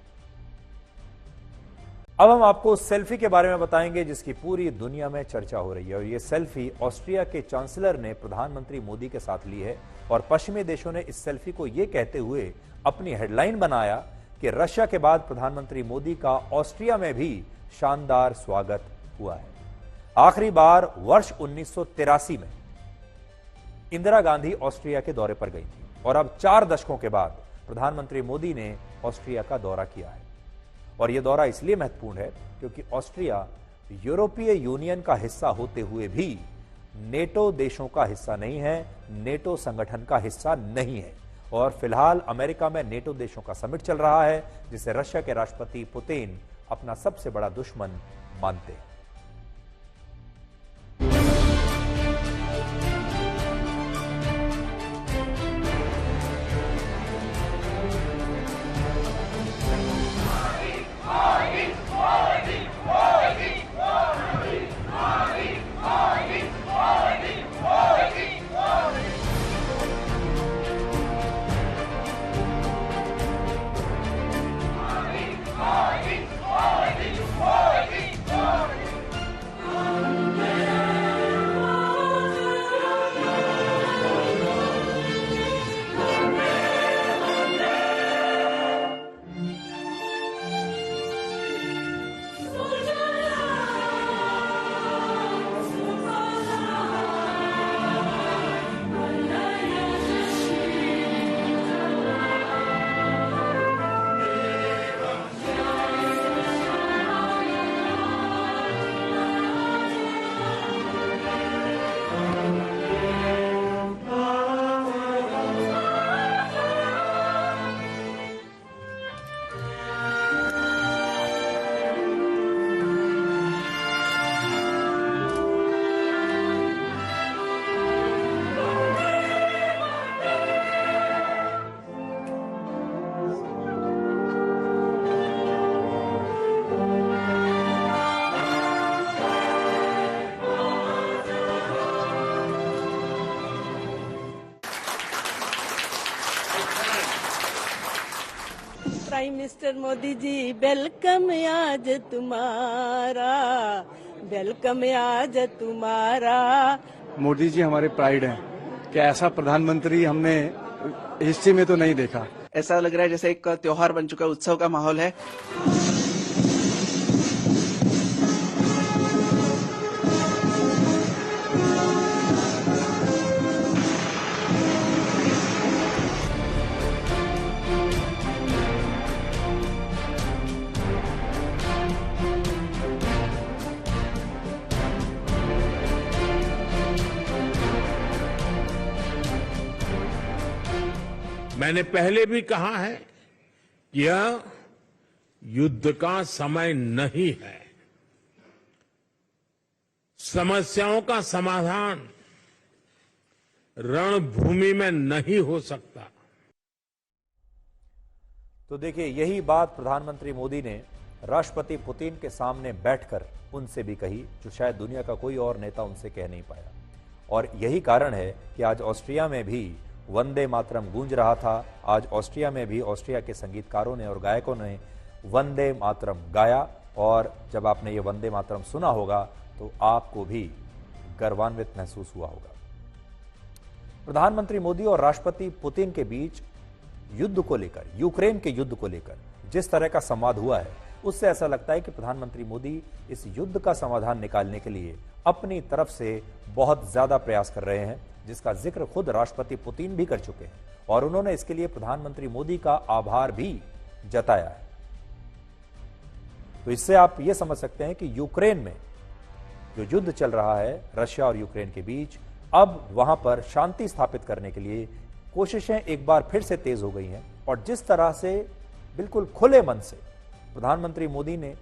अब हम आपको उस सेल्फी के बारे में बताएंगे जिसकी पूरी दुनिया में चर्चा हो रही है, और ये सेल्फी ऑस्ट्रिया के चांसलर ने प्रधानमंत्री मोदी के साथ ली है, और पश्चिमी देशों ने इस सेल्फी को यह कहते हुए अपनी हेडलाइन बनाया कि रशिया के बाद प्रधानमंत्री मोदी का ऑस्ट्रिया में भी शानदार स्वागत हुआ है। आखिरी बार वर्ष 1983 में इंदिरा गांधी ऑस्ट्रिया के दौरे पर गई थी और अब 4 दशकों के बाद प्रधानमंत्री मोदी ने ऑस्ट्रिया का दौरा किया है। और यह दौरा इसलिए महत्वपूर्ण है क्योंकि ऑस्ट्रिया यूरोपीय यूनियन का हिस्सा होते हुए भी नेटो देशों का हिस्सा नहीं है, नेटो संगठन का हिस्सा नहीं है। और फिलहाल अमेरिका में नेटो देशों का समिट चल रहा है, जिसे रशिया के राष्ट्रपति पुतिन अपना सबसे बड़ा दुश्मन मानते हैं। Prime minister Modi ji welcome आज तुम्हारा, वेलकम आज तुम्हारा। मोदी जी हमारे प्राइड हैं कि ऐसा प्रधानमंत्री हमने हिस्ट्री में तो नहीं देखा। ऐसा लग रहा है जैसे एक त्योहार बन चुका है, उत्सव का माहौल है। मैंने पहले भी कहा है कि यह युद्ध का समय नहीं है। समस्याओं का समाधान रणभूमि में नहीं हो सकता। तो देखिए, यही बात प्रधानमंत्री मोदी ने राष्ट्रपति पुतिन के सामने बैठकर उनसे भी कही, जो शायद दुनिया का कोई और नेता उनसे कह नहीं पाया। और यही कारण है कि आज ऑस्ट्रिया में भी वंदे मातरम गूंज रहा था। आज ऑस्ट्रिया में भी ऑस्ट्रिया के संगीतकारों ने और गायकों ने वंदे मातरम गाया। और जब आपने ये वंदे मातरम सुना होगा तो आपको भी गर्वान्वित महसूस हुआ होगा। प्रधानमंत्री मोदी और राष्ट्रपति पुतिन के बीच युद्ध को लेकर, यूक्रेन के युद्ध को लेकर जिस तरह का संवाद हुआ है, उससे ऐसा लगता है कि प्रधानमंत्री मोदी इस युद्ध का समाधान निकालने के लिए अपनी तरफ से बहुत ज्यादा प्रयास कर रहे हैं, जिसका जिक्र खुद राष्ट्रपति पुतिन भी कर चुके हैं। और उन्होंने इसके लिए प्रधानमंत्री मोदी का आभार भी जताया है। तो इससे आप यह समझ सकते हैं कि यूक्रेन में जो युद्ध चल रहा है रशिया और यूक्रेन के बीच, अब वहां पर शांति स्थापित करने के लिए कोशिशें एक बार फिर से तेज हो गई हैं। और जिस तरह से बिल्कुल खुले मन से प्रधानमंत्री मोदी ने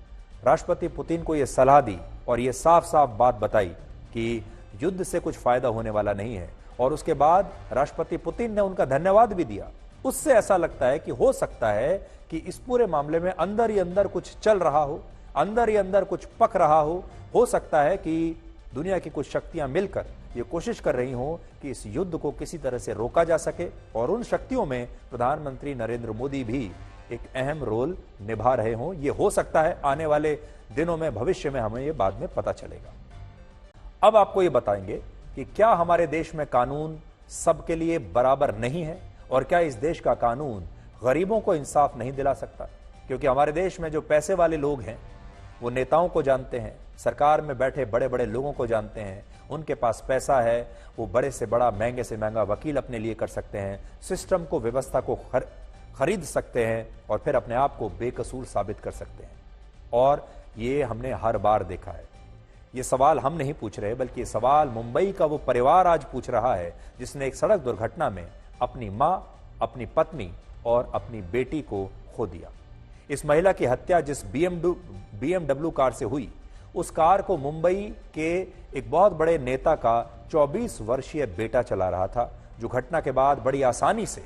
राष्ट्रपति पुतिन को यह सलाह दी और यह साफ साफ बात बताई कि युद्ध से कुछ फायदा होने वाला नहीं है, और उसके बाद राष्ट्रपति पुतिन ने उनका धन्यवाद भी दिया, उससे ऐसा लगता है कि हो सकता है कि इस पूरे मामले में अंदर ही अंदर कुछ चल रहा हो, अंदर ही अंदर कुछ पक रहा हो सकता है कि दुनिया की कुछ शक्तियां मिलकर ये कोशिश कर रही हों कि इस युद्ध को किसी तरह से रोका जा सके। और उन शक्तियों में प्रधानमंत्री नरेंद्र मोदी भी एक अहम रोल निभा रहे हों। ये हो सकता है आने वाले दिनों में, भविष्य में हमें ये बाद में पता चलेगा। अब आपको ये बताएंगे कि क्या हमारे देश में कानून सबके लिए बराबर नहीं है, और क्या इस देश का कानून गरीबों को इंसाफ नहीं दिला सकता। क्योंकि हमारे देश में जो पैसे वाले लोग हैं वो नेताओं को जानते हैं, सरकार में बैठे बड़े बड़े लोगों को जानते हैं, उनके पास पैसा है, वो बड़े से बड़ा महंगे से महंगा वकील अपने लिए कर सकते हैं, सिस्टम को, व्यवस्था को खरीद सकते हैं और फिर अपने आप को बेकसूर साबित कर सकते हैं। और ये हमने हर बार देखा है। ये सवाल हम नहीं पूछ रहे, बल्कि ये सवाल मुंबई का वो परिवार आज पूछ रहा है जिसने एक सड़क दुर्घटना में अपनी मां, अपनी पत्नी और अपनी बेटी को खो दिया। इस महिला की हत्या जिस BMW कार से हुई, उस कार को मुंबई के एक बहुत बड़े नेता का 24 वर्षीय बेटा चला रहा था, जो घटना के बाद बड़ी आसानी से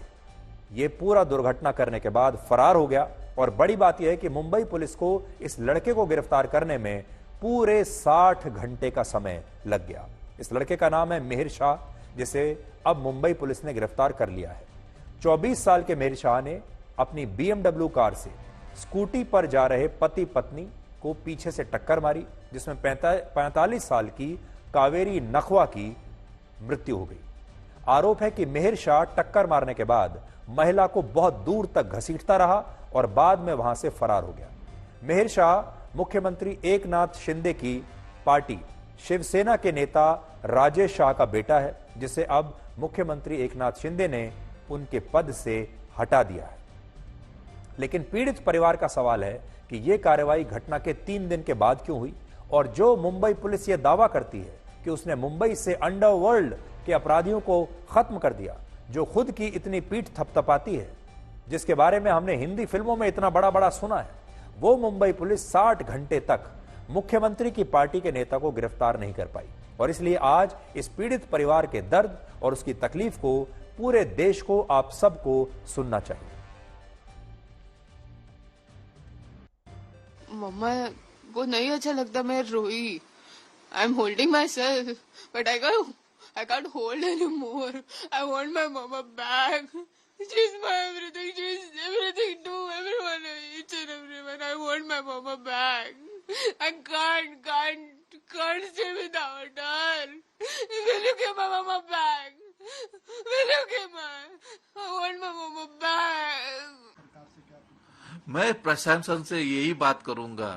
ये पूरा दुर्घटना करने के बाद फरार हो गया। और बड़ी बात यह है कि मुंबई पुलिस को इस लड़के को गिरफ्तार करने में पूरे 60 घंटे का समय लग गया। इस लड़के का नाम है मेहर शाह, जिसे अब मुंबई पुलिस ने गिरफ्तार कर लिया है। 24 साल के मेहर शाह ने अपनी BMW कार से स्कूटी पर जा रहे पति पत्नी को पीछे से टक्कर मारी, जिसमें 45 साल की कावेरी नखवा की मृत्यु हो गई। आरोप है कि मेहर शाह टक्कर मारने के बाद महिला को बहुत दूर तक घसीटता रहा और बाद में वहां से फरार हो गया। मेहर शाह मुख्यमंत्री एकनाथ शिंदे की पार्टी शिवसेना के नेता राजेश शाह का बेटा है, जिसे अब मुख्यमंत्री एकनाथ शिंदे ने उनके पद से हटा दिया है। लेकिन पीड़ित परिवार का सवाल है कि यह कार्रवाई घटना के 3 दिन के बाद क्यों हुई, और जो मुंबई पुलिस यह दावा करती है कि उसने मुंबई से अंडरवर्ल्ड के अपराधियों को खत्म कर दिया, जो खुद की इतनी पीठ थपथपाती है, जिसके बारे में हमने हिंदी फिल्मों में इतना बड़ा बड़ा सुना है, वो मुंबई पुलिस 60 घंटे तक मुख्यमंत्री की पार्टी के नेता को गिरफ्तार नहीं कर पाई। और इसलिए आज इस पीड़ित परिवार के दर्द और उसकी तकलीफ को पूरे देश को, आप सबको सुनना चाहिए। मम्मा को नहीं अच्छा लगता मैं रोई। I am holding my self but I can't hold anymore. I want my mama back. She's my everything. She's everything to everyone, each and everyone. I want my mama back. I can't stay without her. Will you give my mama back? Will you give I want my mama back. मैं प्रशासन से यही बात करूंगा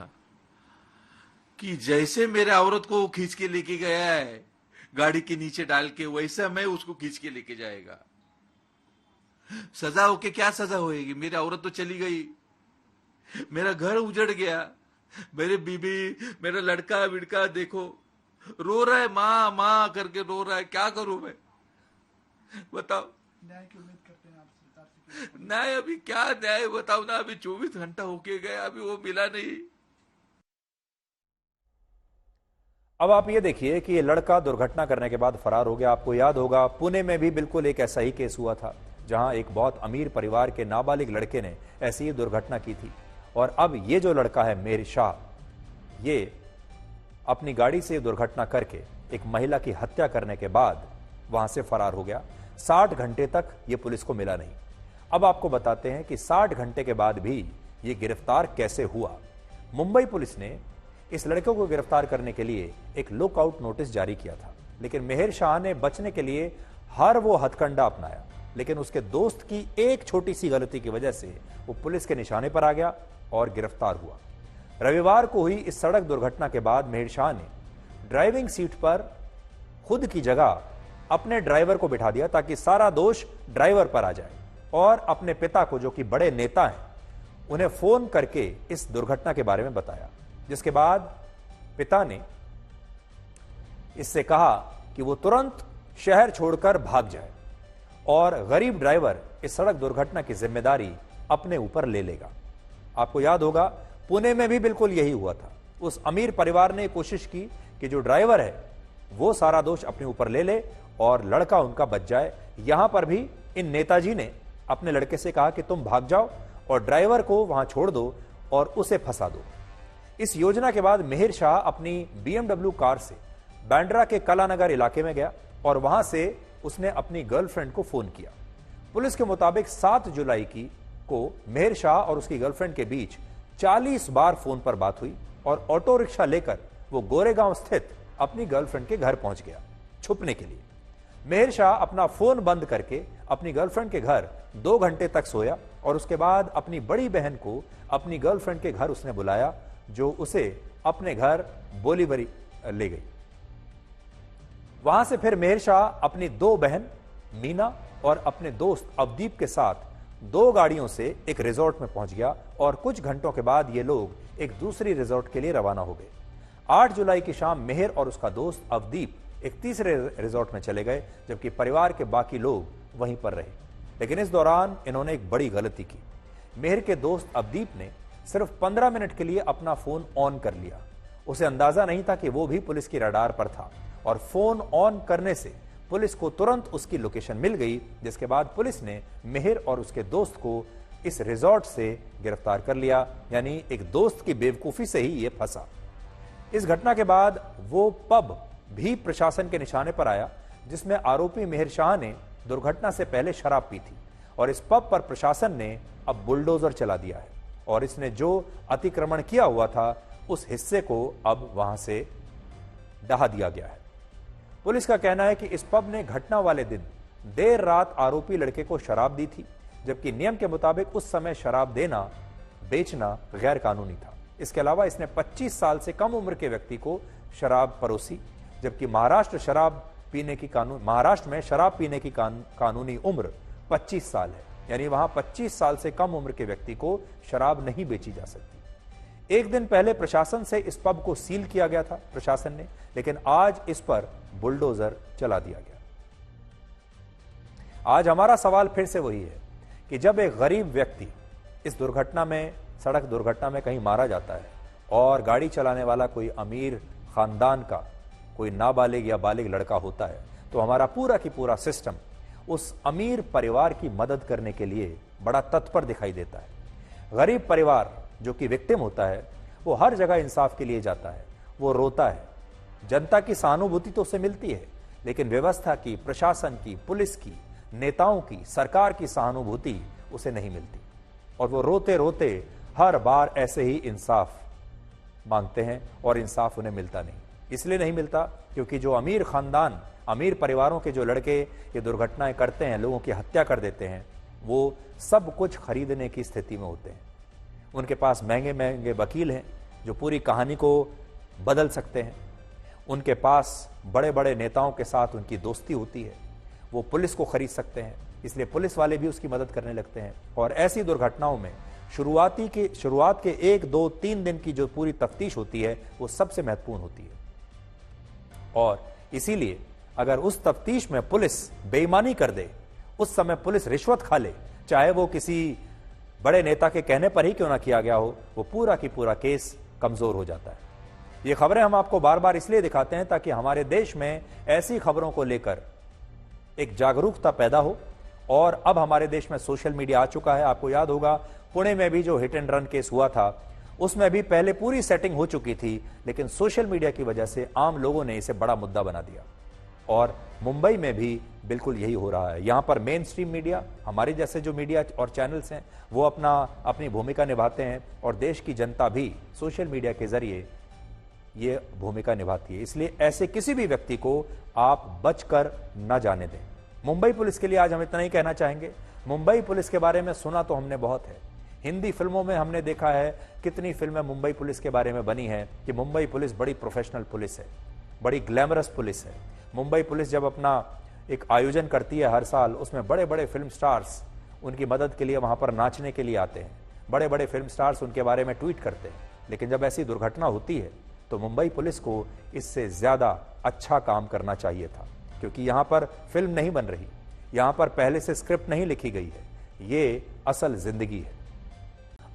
कि जैसे मेरे औरत को खींच के लेके गया है गाड़ी के नीचे डाल के, वैसा मैं उसको खींच के लेके जाएगा। सजा होके क्या सजा होएगी? मेरी औरत तो चली गई, मेरा घर उजड़ गया, मेरे बीबी, मेरा लड़का विड़का देखो रो रहा है, माँ माँ करके रो रहा है। क्या करूं मैं, बताओ? न्याय की उम्मीद करते हैं आप? न्याय अभी क्या न्याय बताओ ना, अभी 24 घंटा होके गया, अभी वो मिला नहीं। अब आप ये देखिए कि ये लड़का दुर्घटना करने के बाद फरार हो गया। आपको याद होगा पुणे में भी बिल्कुल एक ऐसा ही केस हुआ था, जहां एक बहुत अमीर परिवार के नाबालिग लड़के ने ऐसी ही दुर्घटना की थी। और अब ये जो लड़का है मेहर शाह, ये अपनी गाड़ी से दुर्घटना करके एक महिला की हत्या करने के बाद वहां से फरार हो गया। 60 घंटे तक ये पुलिस को मिला नहीं। अब आपको बताते हैं कि 60 घंटे के बाद भी ये गिरफ्तार कैसे हुआ। मुंबई पुलिस ने इस लड़के को गिरफ्तार करने के लिए एक लुकआउट नोटिस जारी किया था, लेकिन मेहर शाह ने बचने के लिए हर वो हथकंडा अपनाया, लेकिन उसके दोस्त की एक छोटी सी गलती की वजह से वो पुलिस के निशाने पर आ गया और गिरफ्तार हुआ। रविवार को हुई इस सड़क दुर्घटना के बाद मेहर शाह ने ड्राइविंग सीट पर खुद की जगह अपने ड्राइवर को बिठा दिया, ताकि सारा दोष ड्राइवर पर आ जाए, और अपने पिता को, जो कि बड़े नेता हैं, उन्हें फोन करके इस दुर्घटना के बारे में बताया। जिसके बाद पिता ने इससे कहा कि वो तुरंत शहर छोड़कर भाग जाए और गरीब ड्राइवर इस सड़क दुर्घटना की जिम्मेदारी अपने ऊपर ले लेगा। आपको याद होगा पुणे में भी बिल्कुल यही हुआ था। उस अमीर परिवार ने कोशिश की कि जो ड्राइवर है वो सारा दोष अपने ऊपर ले ले और लड़का उनका बच जाए। यहां पर भी इन नेताजी ने अपने लड़के से कहा कि तुम भाग जाओ और ड्राइवर को वहां छोड़ दो और उसे फंसा दो। इस योजना के बाद मेहर शाह अपनी BMW कार से बांद्रा के कलानगर इलाके में गया और वहां से उसने अपनी गर्लफ्रेंड को फोन किया। पुलिस के मुताबिक 7 जुलाई को मेहर शाह और उसकी गर्लफ्रेंड के बीच 40 बार फोन पर बात हुई और ऑटो रिक्शा लेकर वो गोरेगांव स्थित अपनी गर्लफ्रेंड के घर पहुंच गया छुपने के लिए। मेहर शाह अपना फोन बंद करके अपनी गर्लफ्रेंड के घर 2 घंटे तक सोया और उसके बाद अपनी बड़ी बहन को अपनी गर्लफ्रेंड के घर उसने बुलाया, जो उसे अपने घर बोलीवरी ले गई। वहां से फिर मेहर शाह अपनी 2 बहन मीना और अपने दोस्त अवदीप के साथ 2 गाड़ियों से एक रिजॉर्ट में पहुंच गया और कुछ घंटों के बाद ये लोग एक दूसरी रिजॉर्ट के लिए रवाना हो गए। 8 जुलाई की शाम मेहर और उसका दोस्त अवदीप एक तीसरे रिजॉर्ट में चले गए, जबकि परिवार के बाकी लोग वहीं पर रहे। लेकिन इस दौरान इन्होंने एक बड़ी गलती की। मेहर के दोस्त अवदीप ने सिर्फ 15 मिनट के लिए अपना फोन ऑन कर लिया। उसे अंदाजा नहीं था कि वो भी पुलिस की रडार पर था और फोन ऑन करने से पुलिस को तुरंत उसकी लोकेशन मिल गई, जिसके बाद पुलिस ने मेहर और उसके दोस्त को इस रिजॉर्ट से गिरफ्तार कर लिया। यानी एक दोस्त की बेवकूफी से ही ये फंसा। इस घटना के बाद वो पब भी प्रशासन के निशाने पर आया, जिसमें आरोपी मेहर शाह ने दुर्घटना से पहले शराब पी थी और इस पब पर प्रशासन ने अब बुलडोजर चला दिया है और इसने जो अतिक्रमण किया हुआ था उस हिस्से को अब वहां से ढहा दिया गया है। पुलिस का कहना है कि इस पब ने घटना वाले दिन देर रात आरोपी लड़के को शराब दी थी, जबकि नियम के मुताबिक उस समय शराब देना बेचना गैर कानूनी था। इसके अलावा इसने 25 साल से कम उम्र के व्यक्ति को शराब परोसी, जबकि महाराष्ट्र में शराब पीने की कानूनी उम्र 25 साल है। यानी वहां 25 साल से कम उम्र के व्यक्ति को शराब नहीं बेची जा सकती। एक दिन पहले प्रशासन से इस पब को सील किया गया था प्रशासन ने, लेकिन आज इस पर बुलडोजर चला दिया गया। आज हमारा सवाल फिर से वही है कि जब एक गरीब व्यक्ति इस दुर्घटना में, सड़क दुर्घटना में कहीं मारा जाता है और गाड़ी चलाने वाला कोई अमीर खानदान का कोई नाबालिग या बालिग लड़का होता है, तो हमारा पूरा की पूरा सिस्टम उस अमीर परिवार की मदद करने के लिए बड़ा तत्पर दिखाई देता है। गरीब परिवार जो कि विक्टिम होता है वो हर जगह इंसाफ के लिए जाता है, वो रोता है। जनता की सहानुभूति तो उसे मिलती है, लेकिन व्यवस्था की, प्रशासन की, पुलिस की, नेताओं की, सरकार की सहानुभूति उसे नहीं मिलती और वो रोते रोते हर बार ऐसे ही इंसाफ मांगते हैं और इंसाफ उन्हें मिलता नहीं। इसलिए नहीं मिलता क्योंकि जो अमीर खानदान, अमीर परिवारों के जो लड़के ये दुर्घटनाएं करते हैं, लोगों की हत्या कर देते हैं, वो सब कुछ खरीदने की स्थिति में होते हैं। उनके पास महंगे महंगे वकील हैं जो पूरी कहानी को बदल सकते हैं। उनके पास बड़े बड़े नेताओं के साथ उनकी दोस्ती होती है, वो पुलिस को खरीद सकते हैं, इसलिए पुलिस वाले भी उसकी मदद करने लगते हैं। और ऐसी दुर्घटनाओं में शुरुआत के 1, 2, 3 दिन की जो पूरी तफ्तीश होती है वो सबसे महत्वपूर्ण होती है। और इसीलिए अगर उस तफ्तीश में पुलिस बेईमानी कर दे, उस समय पुलिस रिश्वत खा ले, चाहे वो किसी बड़े नेता के कहने पर ही क्यों ना किया गया हो, वो पूरा की पूरा केस कमजोर हो जाता है। ये खबरें हम आपको बार बार इसलिए दिखाते हैं ताकि हमारे देश में ऐसी खबरों को लेकर एक जागरूकता पैदा हो। और अब हमारे देश में सोशल मीडिया आ चुका है। आपको याद होगा पुणे में भी जो हिट एंड रन केस हुआ था उसमें भी पहले पूरी सेटिंग हो चुकी थी, लेकिन सोशल मीडिया की वजह से आम लोगों ने इसे बड़ा मुद्दा बना दिया। और मुंबई में भी बिल्कुल यही हो रहा है। यहां पर मेन स्ट्रीम मीडिया, हमारे जैसे जो मीडिया और चैनल्स हैं, वो अपनी भूमिका निभाते हैं और देश की जनता भी सोशल मीडिया के जरिए ये भूमिका निभाती है। इसलिए ऐसे किसी भी व्यक्ति को आप बचकर न जाने दें। मुंबई पुलिस के लिए आज हम इतना ही कहना चाहेंगे। मुंबई पुलिस के बारे में सुना तो हमने बहुत है, हिंदी फिल्मों में हमने देखा है कितनी फिल्में मुंबई पुलिस के बारे में बनी है कि मुंबई पुलिस बड़ी प्रोफेशनल पुलिस है, बड़ी ग्लैमरस पुलिस है। मुंबई पुलिस जब अपना एक आयोजन करती है हर साल, उसमें बड़े बड़े फिल्म स्टार्स उनकी मदद के लिए वहां पर नाचने के लिए आते हैं, बड़े बड़े फिल्म स्टार्स उनके बारे में ट्वीट करते हैं। लेकिन जब ऐसी दुर्घटना होती है तो मुंबई पुलिस को इससे ज्यादा अच्छा काम करना चाहिए था, क्योंकि यहां पर फिल्म नहीं बन रही, यहां पर पहले से स्क्रिप्ट नहीं लिखी गई है, ये असल जिंदगी है।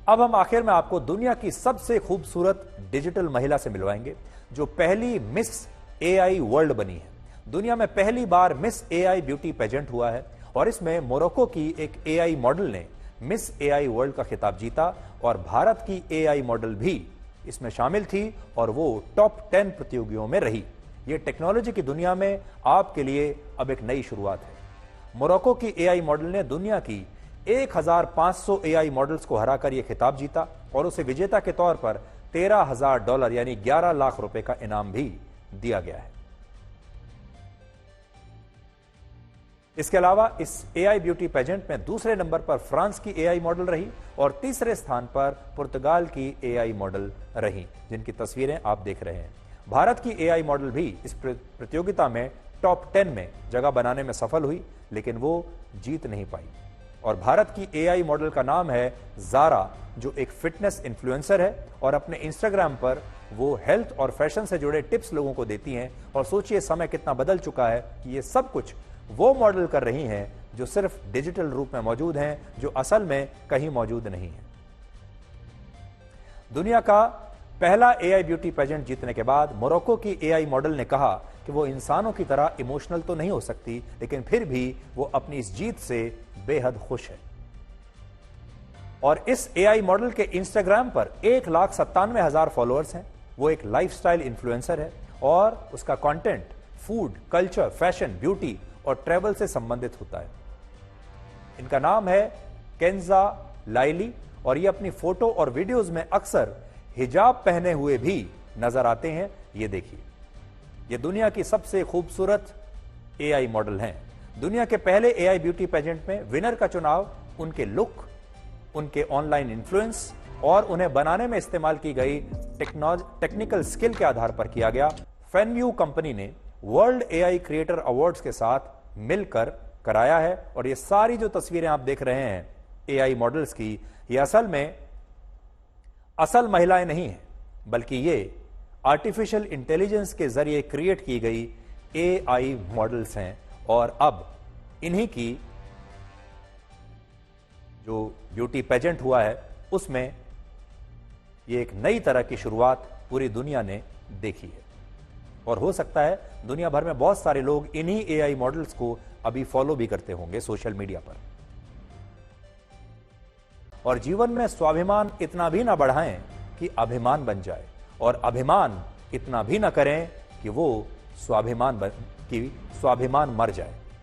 अब हम आखिर में आपको दुनिया की सबसे खूबसूरत डिजिटल महिला से मिलवाएंगे जो पहली मिस एआई वर्ल्ड बनी है। दुनिया में पहली बार मिस एआई ब्यूटी पेजेंट हुआ है और इसमें मोरक्को की एक एआई मॉडल ने मिस एआई वर्ल्ड का खिताब जीता और भारत की एआई मॉडल भी इसमें शामिल थी और वो टॉप 10 प्रतियोगियों में रही। ये टेक्नोलॉजी की दुनिया में आपके लिए अब एक नई शुरुआत है। मोरक्को की एआई मॉडल ने दुनिया की 1500 एआई मॉडल्स को हराकर यह खिताब जीता और उसे विजेता के तौर पर $13,000 यानी 11 लाख रुपए का इनाम भी दिया गया है। इसके अलावा इस एआई ब्यूटी पेजेंट में दूसरे नंबर पर फ्रांस की एआई मॉडल रही और तीसरे स्थान पर पुर्तगाल की एआई मॉडल रही, जिनकी तस्वीरें आप देख रहे हैं। भारत की एआई मॉडल भी इस प्रतियोगिता में टॉप 10 में जगह बनाने में सफल हुई, लेकिन वो जीत नहीं पाई। और भारत की एआई मॉडल का नाम है ज़ारा, जो एक फिटनेस इन्फ्लुएंसर है और अपने इंस्टाग्राम पर वो हेल्थ और फैशन से जुड़े टिप्स लोगों को देती हैं। और सोचिए समय कितना बदल चुका है कि ये सब कुछ वो मॉडल कर रही हैं जो सिर्फ डिजिटल रूप में मौजूद हैं, जो असल में कहीं मौजूद नहीं है। दुनिया का पहला एआई ब्यूटी पेजेंट जीतने के बाद मोरक्को की एआई मॉडल ने कहा कि वो इंसानों की तरह इमोशनल तो नहीं हो सकती, लेकिन फिर भी वो अपनी इस जीत से बेहद खुश है। और इस एआई मॉडल के इंस्टाग्राम पर 1,97,000 फॉलोअर्स हैं। वो एक लाइफस्टाइल इन्फ्लुएंसर है और उसका content food, culture, fashion, beauty और ट्रैवल से संबंधित होता है। इनका नाम है केंजा लाइली और ये अपनी फोटो और वीडियोस में अक्सर हिजाब पहने हुए भी नजर आते हैं। ये देखिए, ये दुनिया की सबसे खूबसूरत एआई मॉडल हैं। दुनिया के पहले एआई ब्यूटी पेजेंट में विनर का चुनाव उनके लुक, उनके ऑनलाइन इन्फ्लुएंस और उन्हें बनाने में इस्तेमाल की गई टेक्निकल स्किल के आधार पर किया गया। फैनव्यू कंपनी ने वर्ल्ड एआई क्रिएटर अवार्ड्स के साथ मिलकर कराया है। और ये सारी जो तस्वीरें आप देख रहे हैं एआई मॉडल्स की, ये असल में असल महिलाएं नहीं हैं, बल्कि ये आर्टिफिशियल इंटेलिजेंस के जरिए क्रिएट की गई एआई मॉडल्स हैं। और अब इन्हीं की जो ब्यूटी पेजेंट हुआ है उसमें ये एक नई तरह की शुरुआत पूरी दुनिया ने देखी है। और हो सकता है दुनिया भर में बहुत सारे लोग इन्हीं एआई मॉडल्स को अभी फॉलो भी करते होंगे सोशल मीडिया पर। और जीवन में स्वाभिमान इतना भी ना बढ़ाएं कि अभिमान बन जाए, और अभिमान इतना भी ना करें कि वो स्वाभिमान मर जाए।